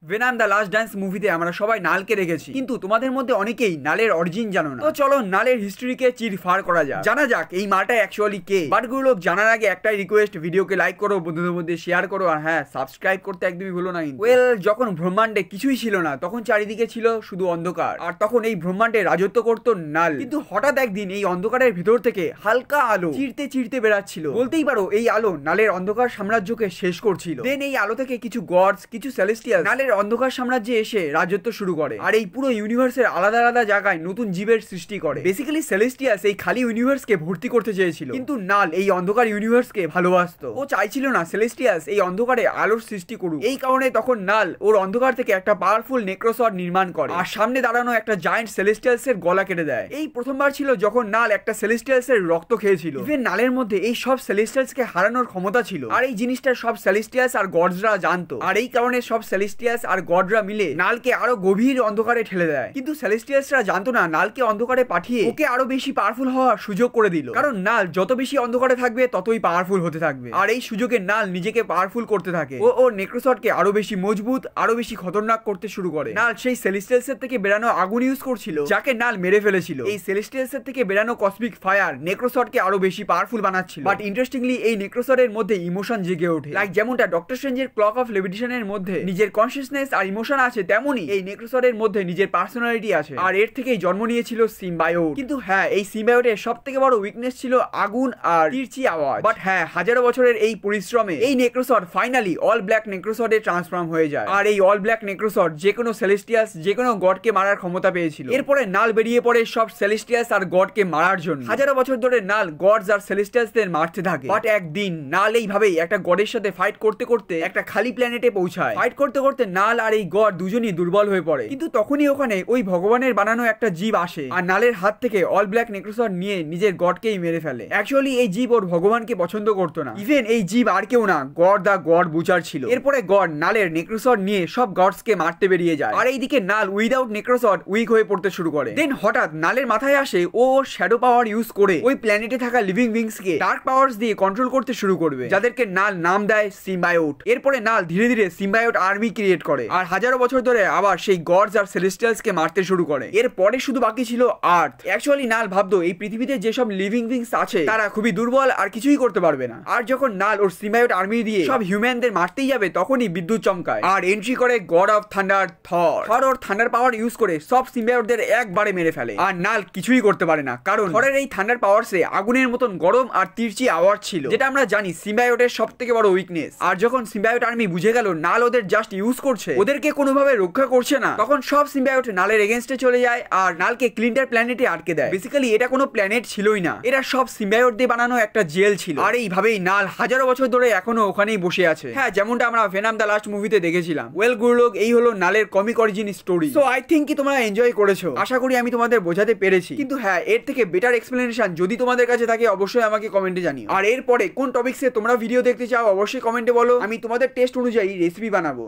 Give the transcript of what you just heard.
Venom the last dance মুভিতে আমরা সবাই নালকে দেখেছি, কিন্তু তোমাদের মধ্যে অনেকেই নালের অরিজিন জানো না। তো চলো নালের হিস্ট্রিকে চিরফার করা যাক, জানা যাক এই মালটা অ্যাকচুয়ালি কে। বাট গুলো লোক জানার আগে একটাই রিকোয়েস্ট, ভিডিওকে লাইক করো, বন্ধুদের মধ্যে শেয়ার করো, আর হ্যাঁ সাবস্ক্রাইব করতে একদমই ভুলো না। ওয়েল, যখন ব্রহ্মাণ্ডে কিছুই ছিল না তখন চারিদিকে ছিল শুধু অন্ধকার, আর তখন এই ব্রহ্মাণ্ডে রাজত্ব করতো নাল। কিন্তু হঠাৎ একদিন এই অন্ধকারের ভিতর থেকে হালকা আলো চিরতে চিরতে বেরাচ্ছিল, বলতেই পারো এই আলো নালের অন্ধকার সাম্রাজ্যকে শেষ করছিল। দেন এই আলো থেকে কিছু গডস, কিছু সেলেস্টিয়াল নালের অন্ধকার সাম্রাজ্যে এসে রাজত্ব শুরু করে, আর এই পুরো ইউনিভার্সের আলাদা আলাদা জায়গায় নতুন জীবের সৃষ্টি করে। বেসিক্যালি সেলেস্টিয়াস এই খালি ইউনিভার্সকে ভর্তি করতে চেয়েছিল, কিন্তু নাল এই অন্ধকার ইউনিভার্সকে ভালোবাসতো। ও চাইছিল না সেলেস্টিয়াস এই অন্ধকারে আলোর সৃষ্টি করুক। এই কারণে তখন নাল ওর অন্ধকার থেকে একটা পাওয়ারফুল নেক্রোসর্ড নির্মাণ করে, আর সামনে দাঁড়ানো একটা জায়ান্ট সেলেস্টিয়ালস এর গলা কেটে দেয়। এই প্রথমবার ছিল যখন নাল একটা সেলেস্টিয়ালস এর রক্ত খেয়েছিল। ইভেন নালের মধ্যে এই সব সেলেস্টিয়ালস কে হারানোর ক্ষমতা ছিল, আর এই জিনিসটা সব সেলেস্টিয়ালস আর গডসরা জানতো, আর এই কারণে সব সেলেস্টিয়ালস আর গডরা মিলে নালকে আরো গভীর অন্ধকারে ঠেলে দেয়। কিন্তু সেলেস্টিয়ালসরা জানতো না নালকে অন্ধকারে পাঠিয়ে ওকে আরো বেশি পাওয়ারফুল হওয়ার সুযোগ করে দিল, কারণ নাল যত বেশি অন্ধকারে থাকবে ততই পাওয়ারফুল হতে থাকবে, আর এই সুযোগে নাল নিজেকে পাওয়ারফুল করতে থাকে। ও ওর নেক্রোসর্ডকে আরো বেশি মজবুত, আরো বেশি খতরনাক করতে শুরু করে। নাল সেই সেলেস্টিয়ালস এর থেকে বেরানো আগুন ইউজ করছিল, যাকে নাল মেরে ফেলেছিল। এই সেলেস্টিয়ালস এর থেকে বেরানো কসমিক ফায়ার নেক্রোসর্ডকে আরো বেশি পাওয়ারফুল বানাচ্ছিল। বাট ইন্টারেস্টিংলি এই নেক্রোসর্ডের মধ্যে ইমোশন জেগে ওঠে, লাইক যেমনটা ডক্টর স্ট্রেঞ্জের ক্লক অফ লেভিটেশনের মধ্যে নিজের কনসিয়াসনেস আর ইমোশন আছে, তেমনি এই নেক্রোসর্ডের মধ্যে নিজের পার্সোনালিটি আছে, আর এর থেকেই জন্ম নিয়েছিল সিম্বায়োট। কিন্তু হ্যাঁ, এই সিম্বায়োটের সবথেকে বড় উইকনেস ছিল আগুন আর তিরছি আওয়াজ। বাট হ্যাঁ, হাজারো বছরের এই পরিশ্রমে এই নেক্রোসর্ড ফাইনালি অল ব্ল্যাক নেক্রোসর্ডে ট্রান্সফর্ম হয়ে যায়, আর এই অল ব্ল্যাক নেক্রোসর্ড যে কোনো সেলেস্টিয়াস, যে কোনো গডকে মারার ক্ষমতা পেয়েছিল। এরপরে নাল বেরিয়ে পড়ে সব সেলেস্টিয়াস আর গডকে মারার জন্য। হাজারো বছর ধরে নাল গডস আর সেলেস্টিয়াসদের মারতে থাকে। বাট একদিন নাল এইভাবেই একটা গডের সাথে ফাইট করতে করতে একটা খালি প্ল্যানেটে পৌঁছায়। ফাইট করতে করতে নাল আর এই গড দুজনই দুর্বল হয়ে পড়ে, কিন্তু তখনই ওখানে ওই ভগবানের বানানো একটা জীব আসে, আর নালের হাত থেকে অল ব্ল্যাক নেক্রোসর্ড নিয়ে নিজের গডকেই মেরে ফেলে। অ্যাকচুয়ালি এই জীব ওর ভগবানকে পছন্দ করতো না, ইভেন এই জীব আর কেউ না, গড দা গড বুচার ছিল। এরপরে গড নালের নেক্রোসর্ড নিয়ে সব গডসকে মারতে বেরিয়ে যায়, আর এইদিকে নাল উইদাউট নেক্রোসর্ড উইক হয়ে পড়তে শুরু করে। দেন হঠাৎ নালের মাথায় আসে ও শ্যাডো পাওয়ার ইউজ করে ওই প্ল্যানেটে থাকা লিভিং বিংস কে ডার্ক পাওয়ার্স দিয়ে কন্ট্রোল করতে শুরু করবে, যাদেরকে নাল নাম দেয় সিম্বায়োট। এরপরে নাল ধীরে ধীরে সিম্বায়োট আর্মি ক্রিয়েট করে, আর হাজারো বছর ধরে আবার সেই গডস আর সেলেস্টিয়ালস কে মারতে শুরু করে। এরপরে শুধু বাকি ছিল আর্থ। অ্যাকচুয়ালি নাল ভাবতো এই পৃথিবীতে যেসব লিভিং বিংস আছে তারা খুবই দুর্বল আর কিছুই করতে পারবে না, আর যখন নাল ওর সিম্বায়োট আর্মি দিয়ে সব হিউম্যানদের মারতেই যাবে তখনই বিদ্যুৎ চমকায়, আর এন্ট্রি করে God of thunder Thor. Thor ওর থান্ডার পাওয়ার ইউজ করে সব সিম্বায়োটদের একবারে মেরে ফেলে, আর নাল কিছুই করতে পারে না, কারণ থরের এই থান্ডার পাওয়ারসে আগুনের মতন গরম আর তিরছি আওয়াজ ছিল, যেটা আমরা জানি সিম্বায়োটের সবথেকে বড় উইকনেস। আর যখন সিম্বায়োট আর্মি বুঝে গেল নাল ওদের জাস্ট ইউজ করছে, ওদেরকে কোনোভাবে রক্ষা করছে না, তখন সব সিম্বায়োট নালের এগেইনস্টে চলে যায় আর নালকে ক্লিন্টার প্ল্যানেটে আটকে দেয়। বেসিক্যালি এটা কোনো প্ল্যানেট ছিলই না, এটা সব সিম্বায়োট দিয়ে বানানো একটা জেল ছিল, আর এইভাবেই নাল হাজারো বছর ধরে এখনো ওখানেই বসে আছে। হ্যাঁ, যেমনটা আমরা ভেনাম দ্য লাস্ট মুভিতে দেখেছিলাম। ওয়েল গুরুলোক, এই হলো নালের comic origin story. So I think কি তোমরা এনজয় করেছো, আশা করি আমি তোমাদের বোঝাতে পেরেছি। কিন্তু হ্যাঁ, এর থেকে বেটার এক্সপ্লেনেশন যদি তোমাদের কাছে থাকে অবশ্যই আমাকে কমেন্টে জানিও, আর এরপরে কোন টপিকসে তোমরা ভিডিও দেখতে চাও অবশ্যই কমেন্টে বলো, আমি তোমাদের টেস্ট অনুযায়ী রেসিপি বানাবো।